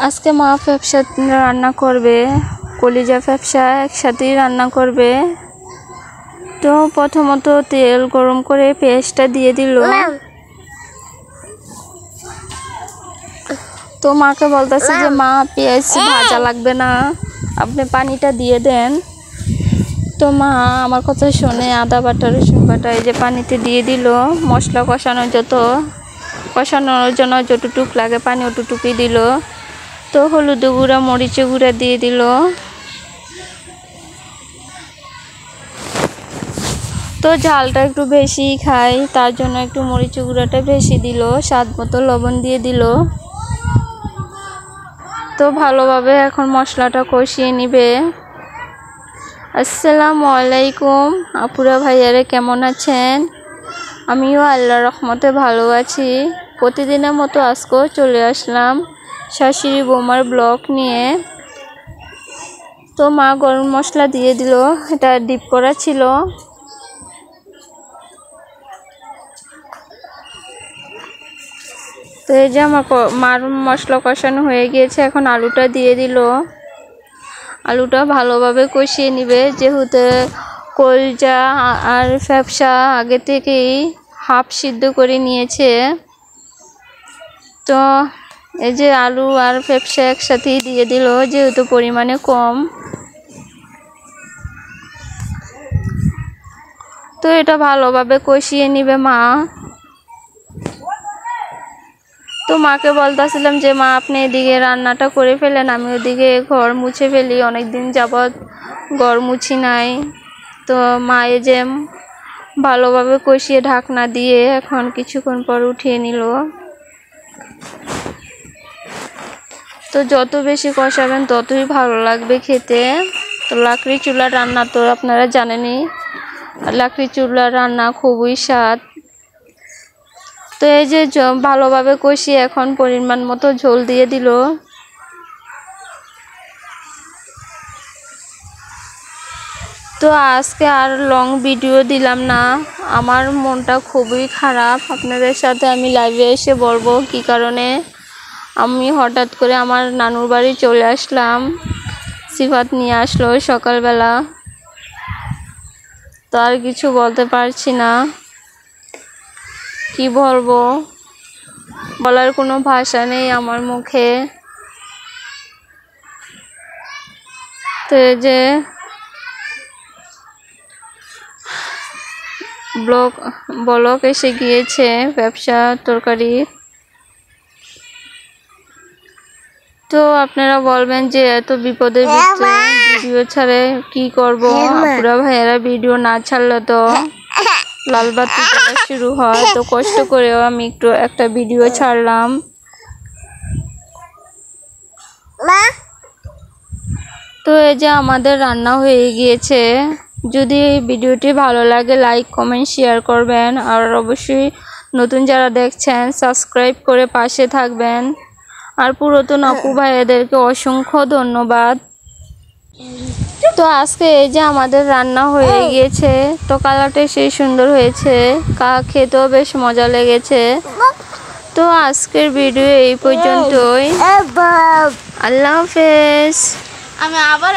আজকে মা ফ্যাপসা রান্না করবে, কলিজা ফ্যাপসা একসাথেই রান্না করবে। তো প্রথমত তেল গরম করে পেঁয়াজটা দিয়ে দিল। তো মাকে বলতেছে যে মা পেঁয়াজ ভাজা লাগবে না, আপনি পানিটা দিয়ে দেন। তো মা আমার কথা শুনে আদা বাটা রসুন বাটা এই যে পানিতে দিয়ে দিল। মশলা কষানোর জন্য যতটুক লাগে পানি অতটুকুই দিল। তো হলুদ গুঁড়া মরিচ গুঁড়া দিয়ে দিল। তো ঝালটা একটু বেশি খাই, তার জন্য একটু মরিচ গুঁড়াটা বেশি দিল। স্বাদ মতো লবণ দিয়ে দিল। তো ভালোভাবে এখন মশলাটা কষিয়ে নিবে। আসসালামু আলাইকুম আপুরা ভাইয়ারা, কেমন আছেন? আমিও আল্লাহর রহমতে ভালো আছি। প্রতিদিনের মতো আজকেও চলে আসলাম শাশুড়ি বৌমার ব্লগ নিয়ে। তো মা গরম মশলা দিয়ে দিল, এটা ডিপ করা ছিল। তো এই যে আমার মশলা কষানো হয়ে গিয়েছে, এখন আলুটা দিয়ে দিল। আলুটা ভালোভাবে কষিয়ে নিবে, যেহেতু কলজা আর ফ্যাপসা আগে থেকেই হাফ সিদ্ধ করে নিয়েছে। তো এই যে আলু আর ফ্যাপসা একসাথেই দিয়ে দিল, যেহেতু পরিমাণে কম। তো এটা ভালোভাবে কষিয়ে নিবে মা। তো মাকে বলতেছিলাম যে মা আপনি এদিকে রান্নাটা করে ফেলেন, আমি ওদিকে ঘর মুছে ফেলি, অনেকদিন যাবৎ ঘর মুছি নাই। তো মা এই যে ভালোভাবে কষিয়ে ঢাকনা দিয়ে এখন কিছুক্ষণ পর উঠিয়ে নিল। তো যত বেশি কষাবেন ততই ভালো লাগবে খেতে। তো লাকড়ি চুলার রান্না তো আপনারা জানেনই, লাকড়ি চুলার রান্না খুবই স্বাদ। তো এই যে ভালোভাবে কষিয়ে এখন পরিমাণ মতো ঝোল দিয়ে দিল। তো আজকে আর লং ভিডিও দিলাম না, আমার মনটা খুবই খারাপ। আপনাদের সাথে আমি লাইভে এসে বলবো কি কারণে আমি হঠাৎ করে আমার নানুর বাড়ি চলে আসলাম। সিফাত নিয়ে আসলো সকালবেলা। তো আর কিছু বলতে পারছি না, কি বলবো, বলার কোনো ভাষা নেই আমার মুখে। তো এই যে ব্লক এসে গিয়েছে ব্যবসা তরকারি। তো আপনারা বলবেন যে এত বিপদের ভিতরে ভিডিও ছাড়ে কি করব? আপুরা ভাইয়েরা ভিডিও না ছাড়লে তো লাল বাতি জ্বলা শুরু হয়। তো কষ্ট করেও আমি একটু একটা ভিডিও ছাড়লাম। তো এই যে আমাদের রান্না হয়ে গিয়েছে। যদি এই ভিডিওটি ভালো লাগে লাইক কমেন্ট শেয়ার করবেন, আর অবশ্যই নতুন যারা দেখছেন সাবস্ক্রাইব করে পাশে থাকবেন। আর পুরাতন আপু ভাইয়াদেরকে অসংখ্য ধন্যবাদ। তো আজকে এই যে আমাদের রান্না হয়ে গিয়েছে। তো কালারটা সেই সুন্দর হয়েছে, খেতেও বেশ মজা লেগেছে। তো আজকের ভিডিও এই পর্যন্তই। আল্লাহ হাফেজ। আমি আবার